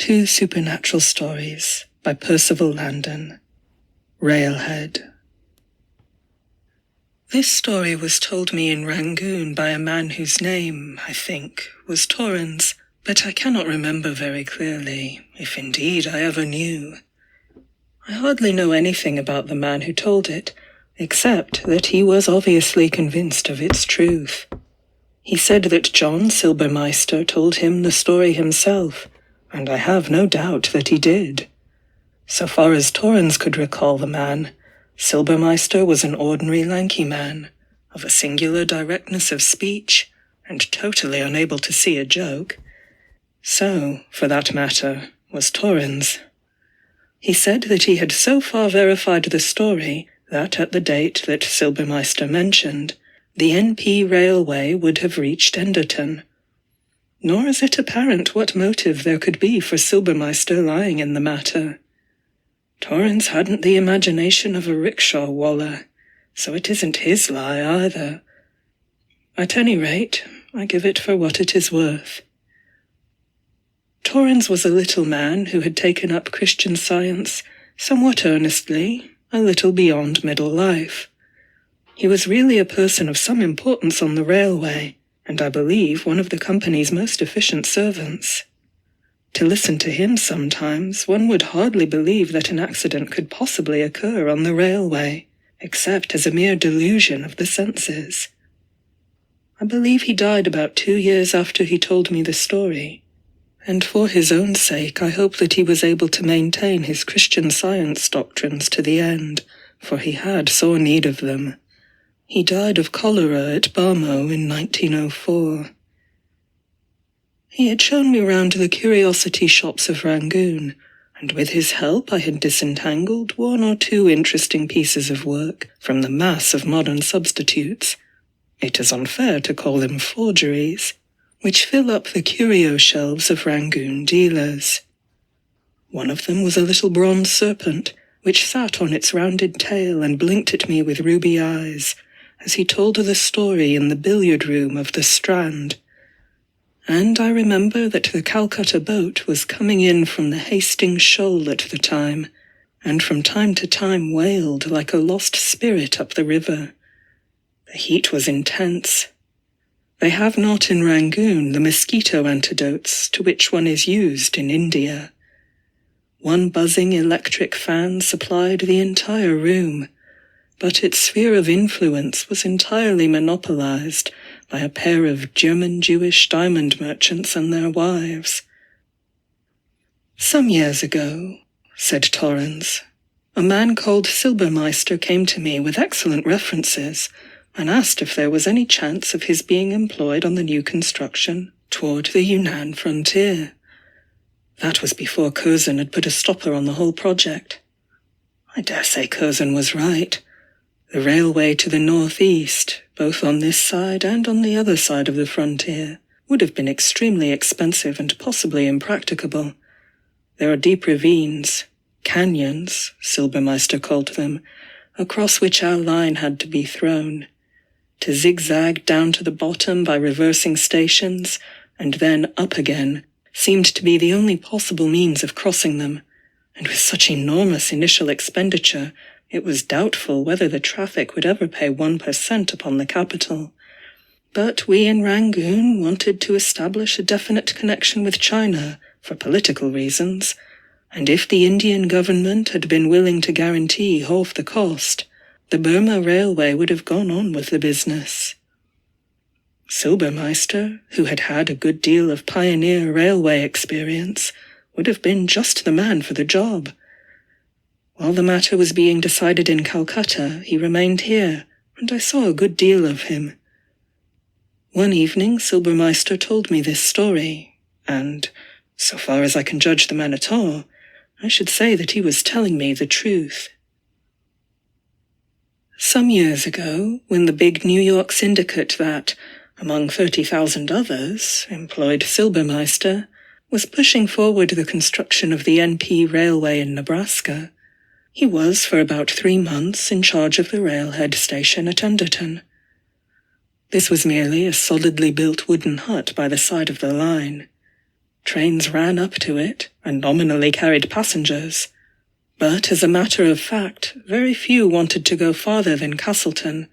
Two Supernatural Stories by Perceval Landon. Railhead. This story was told me in Rangoon by a man whose name, I think, was Torrens, but I cannot remember very clearly, if indeed I ever knew. I hardly know anything about the man who told it, except that he was obviously convinced of its truth. He said that John Silbermeister told him the story himself, and I have no doubt that he did. So far as Torrens could recall the man, Silbermeister was an ordinary lanky man, of a singular directness of speech, and totally unable to see a joke. So, for that matter, was Torrens. He said that he had so far verified the story that at the date that Silbermeister mentioned, the NP railway would have reached Enderton. Nor is it apparent what motive there could be for Silbermeister lying in the matter. Torrens hadn't the imagination of a rickshaw waller, so it isn't his lie either. At any rate, I give it for what it is worth. Torrens was a little man who had taken up Christian Science somewhat earnestly, a little beyond middle life. He was really a person of some importance on the railway, and I believe one of the company's most efficient servants. To listen to him sometimes, one would hardly believe that an accident could possibly occur on the railway, except as a mere delusion of the senses. I believe he died about 2 years after he told me the story, and for his own sake I hope that he was able to maintain his Christian Science doctrines to the end, for he had sore need of them. He died of cholera at Barmo in 1904. He had shown me round the curiosity shops of Rangoon, and with his help I had disentangled 1 or 2 interesting pieces of work from the mass of modern substitutes. It is unfair to call them forgeries, which fill up the curio shelves of Rangoon dealers. One of them was a little bronze serpent, which sat on its rounded tail and blinked at me with ruby eyes, as he told the story in the billiard room of the Strand. And I remember that the Calcutta boat was coming in from the Hastings Shoal at the time, and from time to time wailed like a lost spirit up the river. The heat was intense. They have not in Rangoon the mosquito antidotes to which one is used in India. One buzzing electric fan supplied the entire room, but its sphere of influence was entirely monopolized by a pair of German-Jewish diamond merchants and their wives. "Some years ago," said Torrens, "a man called Silbermeister came to me with excellent references and asked if there was any chance of his being employed on the new construction toward the Yunnan frontier. That was before Curzon had put a stopper on the whole project. I dare say Curzon was right. The railway to the northeast, both on this side and on the other side of the frontier, would have been extremely expensive and possibly impracticable. There are deep ravines, canyons, Silbermeister called them, across which our line had to be thrown. To zigzag down to the bottom by reversing stations, and then up again, seemed to be the only possible means of crossing them, and with such enormous initial expenditure, it was doubtful whether the traffic would ever pay 1% upon the capital. But we in Rangoon wanted to establish a definite connection with China for political reasons, and if the Indian government had been willing to guarantee half the cost, the Burma Railway would have gone on with the business. Silbermeister, who had had a good deal of pioneer railway experience, would have been just the man for the job. While the matter was being decided in Calcutta, he remained here, and I saw a good deal of him. One evening Silbermeister told me this story, and, so far as I can judge the man at all, I should say that he was telling me the truth. Some years ago, when the big New York syndicate that, among 30,000 others, employed Silbermeister, was pushing forward the construction of the NP railway in Nebraska, he was for about 3 months in charge of the Railhead station at Enderton. This was merely a solidly built wooden hut by the side of the line. Trains ran up to it and nominally carried passengers, but as a matter of fact, very few wanted to go farther than Castleton,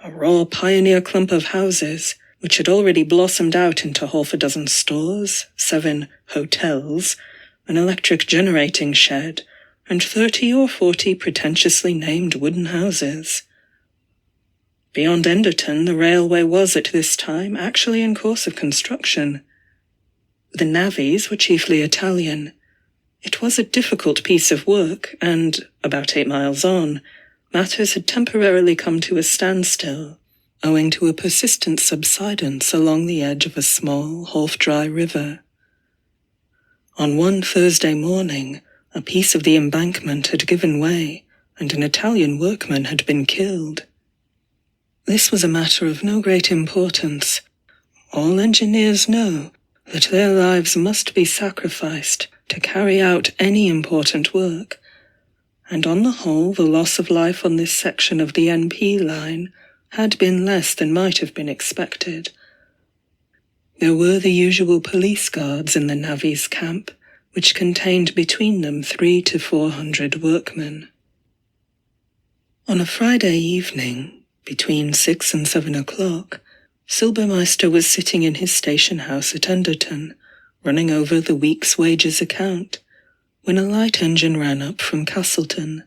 a raw pioneer clump of houses which had already blossomed out into half a dozen stores, 7 hotels, an electric generating shed, and 30 or 40 pretentiously named wooden houses. Beyond Enderton, the railway was at this time actually in course of construction. The navvies were chiefly Italian. It was a difficult piece of work, and, about 8 miles on, matters had temporarily come to a standstill, owing to a persistent subsidence along the edge of a small, half-dry river. On one Thursday morning, a piece of the embankment had given way, and an Italian workman had been killed. This was a matter of no great importance. All engineers know that their lives must be sacrificed to carry out any important work, and on the whole the loss of life on this section of the NP line had been less than might have been expected. There were the usual police guards in the navvies' camp, which contained between them 300 to 400 workmen. On a Friday evening, between 6 and 7 o'clock, Silbermeister was sitting in his station house at Enderton, running over the week's wages account, when a light engine ran up from Castleton.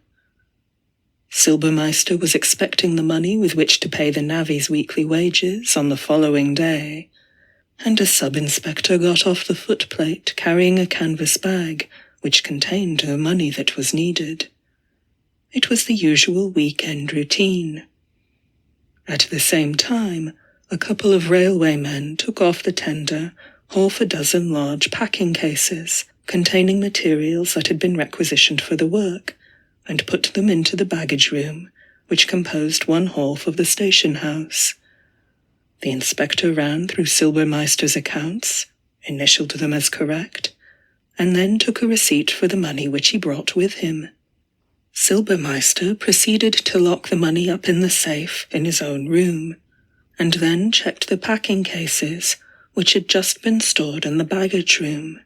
Silbermeister was expecting the money with which to pay the navvy's weekly wages on the following day, and a sub-inspector got off the footplate carrying a canvas bag which contained the money that was needed. It was the usual weekend routine. At the same time, a couple of railway men took off the tender half a dozen large packing cases containing materials that had been requisitioned for the work, and put them into the baggage room, which composed one half of the station house. The inspector ran through Silbermeister's accounts, initialed them as correct, and then took a receipt for the money which he brought with him. Silbermeister proceeded to lock the money up in the safe in his own room, and then checked the packing cases which had just been stored in the baggage room.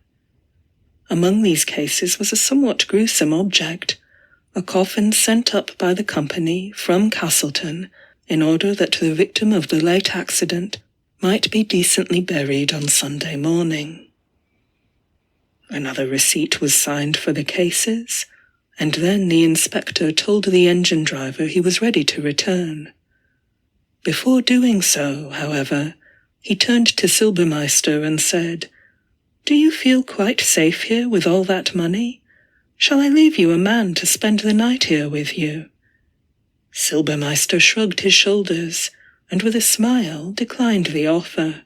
Among these cases was a somewhat gruesome object, a coffin sent up by the company from Castleton in order that the victim of the late accident might be decently buried on Sunday morning. Another receipt was signed for the cases, and then the inspector told the engine driver he was ready to return. Before doing so, however, he turned to Silbermeister and said, "Do you feel quite safe here with all that money? Shall I leave you a man to spend the night here with you?" Silbermeister shrugged his shoulders, and with a smile declined the offer.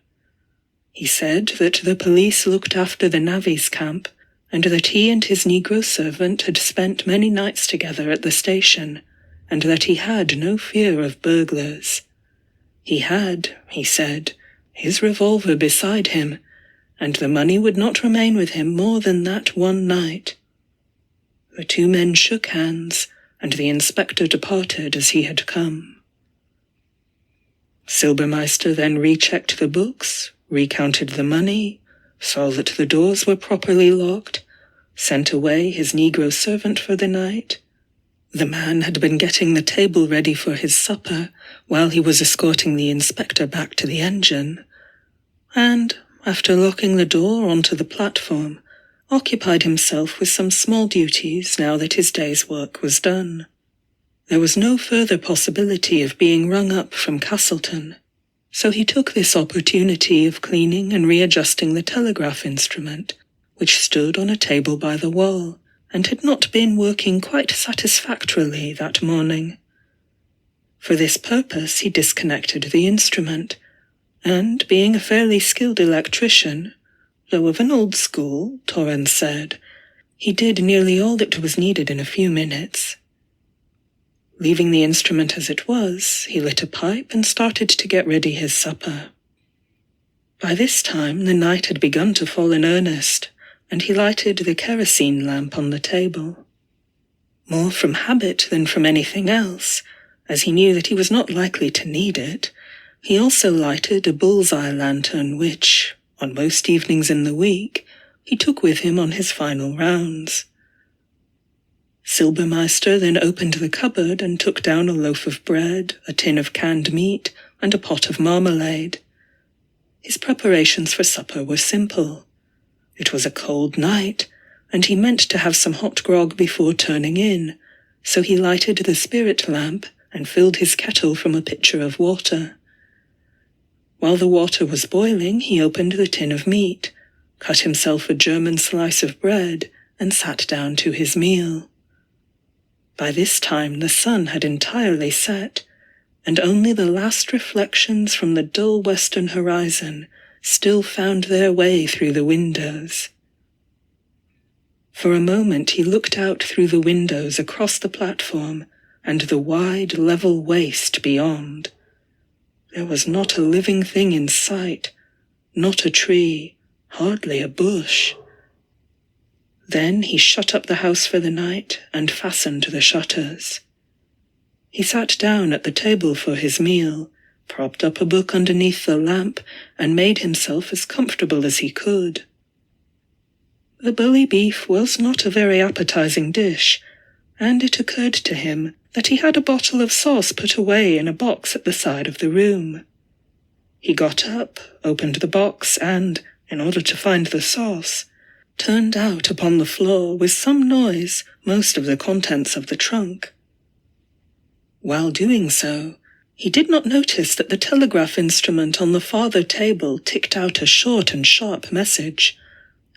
He said that the police looked after the navvies' camp, and that he and his Negro servant had spent many nights together at the station, and that he had no fear of burglars. He had, he said, his revolver beside him, and the money would not remain with him more than that one night. The two men shook hands, and the inspector departed as he had come. Silbermeister then rechecked the books, recounted the money, saw that the doors were properly locked, sent away his Negro servant for the night. The man had been getting the table ready for his supper while he was escorting the inspector back to the engine, and, after locking the door onto the platform, occupied himself with some small duties now that his day's work was done. There was no further possibility of being rung up from Castleton, so he took this opportunity of cleaning and readjusting the telegraph instrument, which stood on a table by the wall, and had not been working quite satisfactorily that morning. For this purpose he disconnected the instrument, and, being a fairly skilled electrician, though of an old school, Torrens said, he did nearly all that was needed in a few minutes. Leaving the instrument as it was, he lit a pipe and started to get ready his supper. By this time the night had begun to fall in earnest, and he lighted the kerosene lamp on the table. More from habit than from anything else, as he knew that he was not likely to need it, he also lighted a bull's-eye lantern which, on most evenings in the week, he took with him on his final rounds. Silbermeister then opened the cupboard and took down a loaf of bread, a tin of canned meat, and a pot of marmalade. His preparations for supper were simple. It was a cold night, and he meant to have some hot grog before turning in, so he lighted the spirit lamp and filled his kettle from a pitcher of water. While the water was boiling, he opened the tin of meat, cut himself a German slice of bread, and sat down to his meal. By this time the sun had entirely set, and only the last reflections from the dull western horizon still found their way through the windows. For a moment he looked out through the windows across the platform and the wide, level waste beyond. There was not a living thing in sight, not a tree, hardly a bush. Then he shut up the house for the night and fastened the shutters. He sat down at the table for his meal, propped up a book underneath the lamp, and made himself as comfortable as he could. The bully beef was not a very appetizing dish, and it occurred to him that he had a bottle of sauce put away in a box at the side of the room. He got up, opened the box, and, in order to find the sauce, turned out upon the floor with some noise most of the contents of the trunk. While doing so, he did not notice that the telegraph instrument on the farther table ticked out a short and sharp message.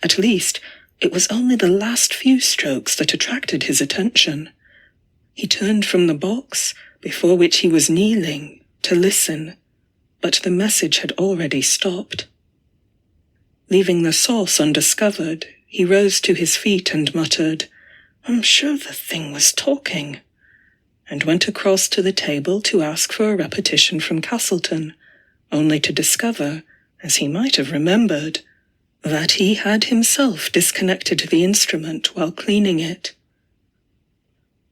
At least, it was only the last few strokes that attracted his attention. He turned from the box, before which he was kneeling, to listen, but the message had already stopped. Leaving the sauce undiscovered, he rose to his feet and muttered, "I'm sure the thing was talking," and went across to the table to ask for a repetition from Castleton, only to discover, as he might have remembered, that he had himself disconnected the instrument while cleaning it.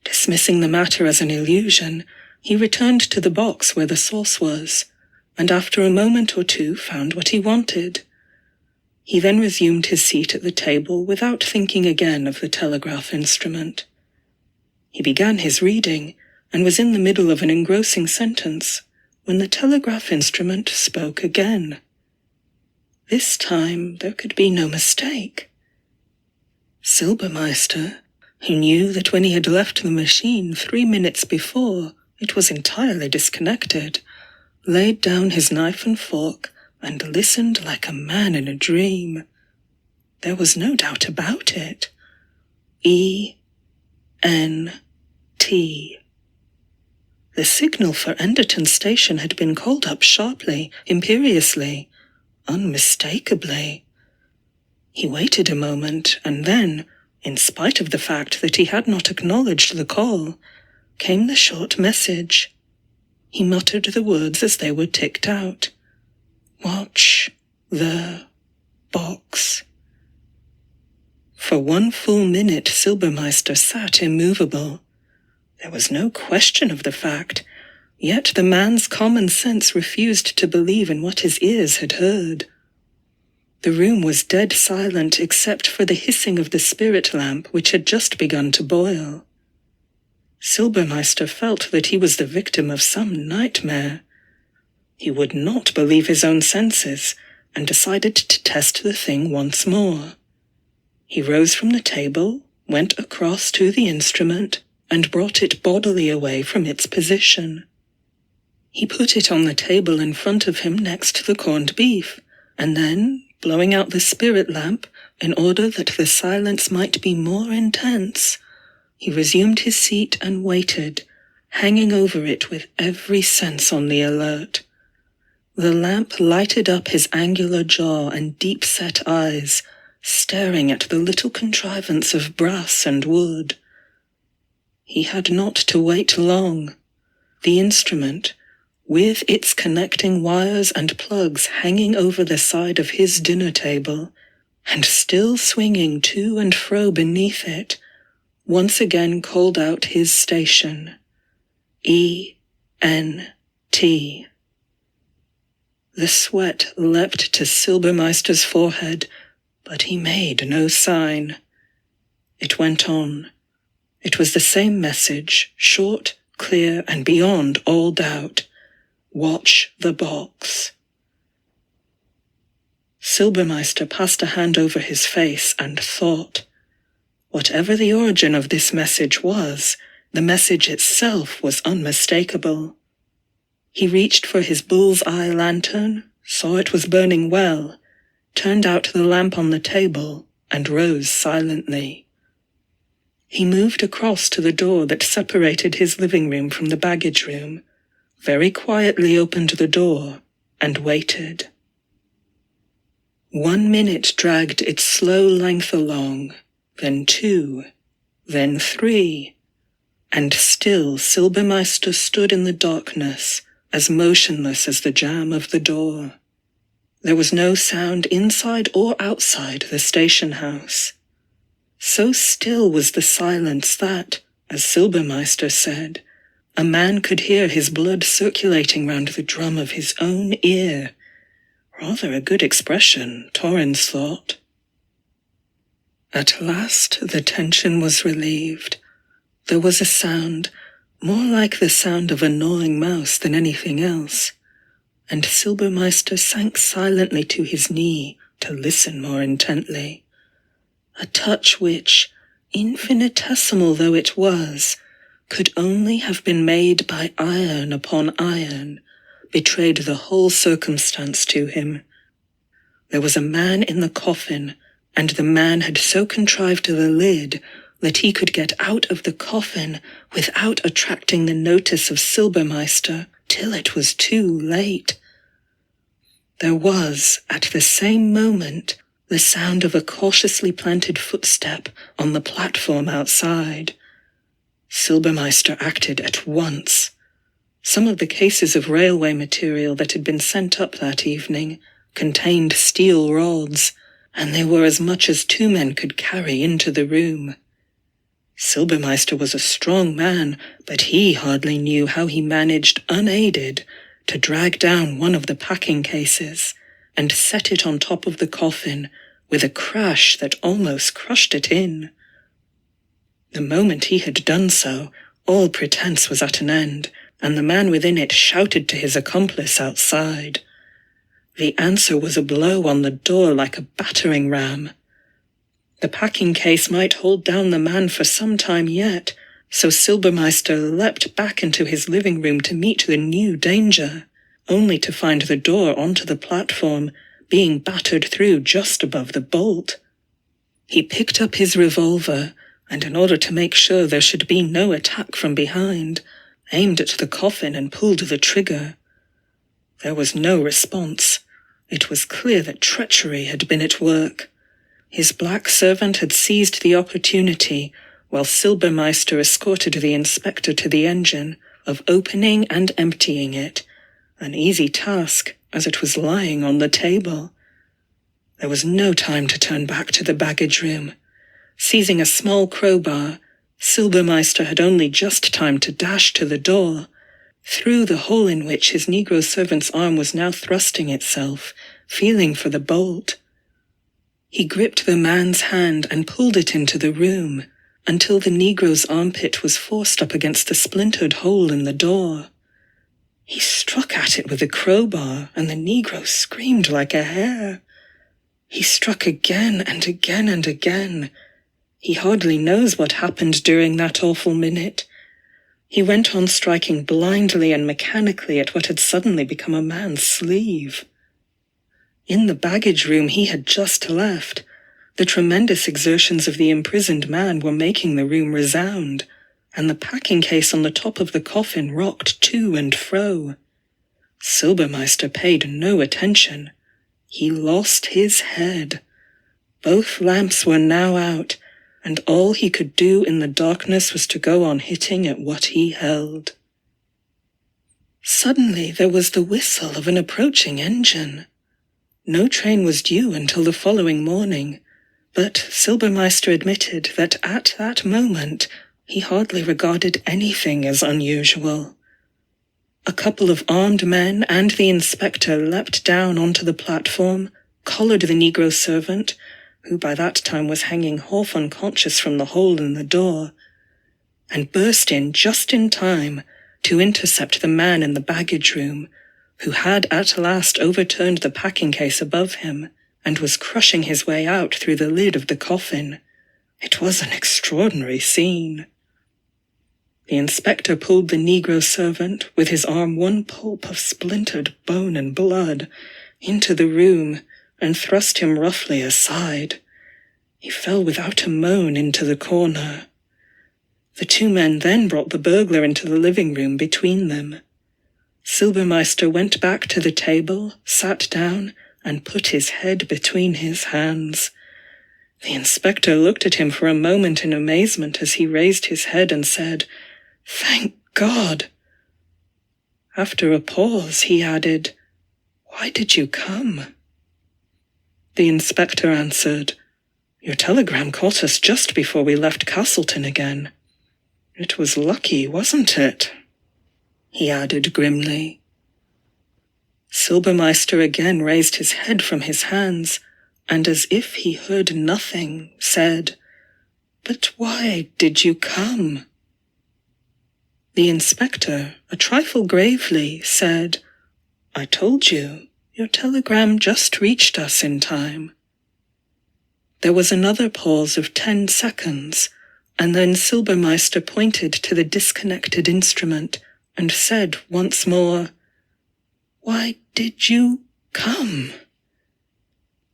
Dismissing the matter as an illusion, he returned to the box where the sauce was, and after a moment or two found what he wanted. He then resumed his seat at the table without thinking again of the telegraph instrument. He began his reading, and was in the middle of an engrossing sentence, when the telegraph instrument spoke again. This time there could be no mistake. Silbermeister, who knew that when he had left the machine 3 minutes before it was entirely disconnected, laid down his knife and fork and listened like a man in a dream. There was no doubt about it. E-N-T. The signal for Enderton Station had been called up sharply, imperiously, unmistakably. He waited a moment, and then, in spite of the fact that he had not acknowledged the call, came the short message. He muttered the words as they were ticked out. "Watch the box." For 1 full minute Silbermeister sat immovable. There was no question of the fact, yet the man's common sense refused to believe in what his ears had heard. The room was dead silent except for the hissing of the spirit lamp which had just begun to boil. Silbermeister felt that he was the victim of some nightmare. He would not believe his own senses, and decided to test the thing once more. He rose from the table, went across to the instrument, and brought it bodily away from its position. He put it on the table in front of him next to the corned beef, and then, blowing out the spirit lamp in order that the silence might be more intense, he resumed his seat and waited, hanging over it with every sense on the alert. The lamp lighted up his angular jaw and deep-set eyes, staring at the little contrivance of brass and wood. He had not to wait long. The instrument, with its connecting wires and plugs hanging over the side of his dinner table, and still swinging to and fro beneath it, once again called out his station. E-N-T. The sweat leapt to Silbermeister's forehead, but he made no sign. It went on. It was the same message, short, clear, and beyond all doubt. Watch the box. Silbermeister passed a hand over his face and thought. Whatever the origin of this message was, the message itself was unmistakable. He reached for his bull's-eye lantern, saw it was burning well, turned out the lamp on the table, and rose silently. He moved across to the door that separated his living room from the baggage room, very quietly opened the door, and waited. 1 minute dragged its slow length along, then 2, then 3, and still Silbermeister stood in the darkness, as motionless as the jamb of the door. There was no sound inside or outside the station house. So still was the silence that, as Silbermeister said, a man could hear his blood circulating round the drum of his own ear. Rather a good expression, Torrens thought. At last the tension was relieved. There was a sound, more like the sound of a gnawing mouse than anything else, and Silbermeister sank silently to his knee to listen more intently. A touch which, infinitesimal though it was, could only have been made by iron upon iron, betrayed the whole circumstance to him. There was a man in the coffin, and the man had so contrived the lid that he could get out of the coffin without attracting the notice of Silbermeister till it was too late. There was, at the same moment, the sound of a cautiously planted footstep on the platform outside. Silbermeister acted at once. Some of the cases of railway material that had been sent up that evening contained steel rods, and they were as much as 2 men could carry into the room. Silbermeister was a strong man, but he hardly knew how he managed, unaided, to drag down one of the packing cases and set it on top of the coffin with a crash that almost crushed it in. The moment he had done so, all pretense was at an end, and the man within it shouted to his accomplice outside. The answer was a blow on the door like a battering ram. The packing case might hold down the man for some time yet, so Silbermeister leapt back into his living room to meet the new danger, only to find the door onto the platform being battered through just above the bolt. He picked up his revolver, and in order to make sure there should be no attack from behind, aimed at the coffin and pulled the trigger. There was no response. It was clear that treachery had been at work. His black servant had seized the opportunity, while Silbermeister escorted the inspector to the engine, of opening and emptying it, an easy task, as it was lying on the table. There was no time to turn back to the baggage room. Seizing a small crowbar, Silbermeister had only just time to dash to the door, through the hole in which his Negro servant's arm was now thrusting itself, feeling for the bolt. He gripped the man's hand and pulled it into the room, until the Negro's armpit was forced up against the splintered hole in the door. He struck at it with the crowbar, and the Negro screamed like a hare. He struck again and again and again. He hardly knows what happened during that awful minute. He went on striking blindly and mechanically at what had suddenly become a man's sleeve. In the baggage room he had just left, the tremendous exertions of the imprisoned man were making the room resound, and the packing case on the top of the coffin rocked to and fro. Silbermeister paid no attention. He lost his head. Both lamps were now out, and all he could do in the darkness was to go on hitting at what he held. Suddenly there was the whistle of an approaching engine. No train was due until the following morning, but Silbermeister admitted that at that moment he hardly regarded anything as unusual. A couple of armed men and the inspector leapt down onto the platform, collared the Negro servant, who by that time was hanging half unconscious from the hole in the door, and burst in just in time to intercept the man in the baggage room, who had at last overturned the packing case above him and was crushing his way out through the lid of the coffin. It was an extraordinary scene. The inspector pulled the negro servant, with his arm one pulp of splintered bone and blood, into the room and thrust him roughly aside. He fell without a moan into the corner. The two men then brought the burglar into the living room between them. Silbermeister went back to the table, sat down, and put his head between his hands. The inspector looked at him for a moment in amazement as he raised his head and said, "Thank God." After a pause, he added, "Why did you come?" The inspector answered, "Your telegram caught us just before we left Castleton again. It was lucky, wasn't it?" he added grimly. Silbermeister again raised his head from his hands, and as if he heard nothing, said, "But why did you come?" The inspector, a trifle gravely, said, "I told you, your telegram just reached us in time." There was another pause of 10 seconds, and then Silbermeister pointed to the disconnected instrument and said once more, "Why did you come?"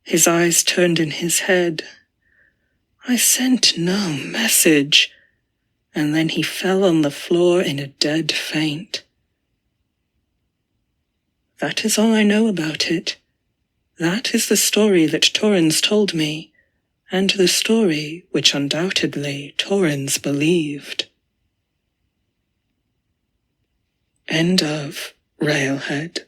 His eyes turned in his head. "I sent no message," and then he fell on the floor in a dead faint. That is all I know about it. That is the story that Torrens told me, and the story which undoubtedly Torrens believed. End of Railhead.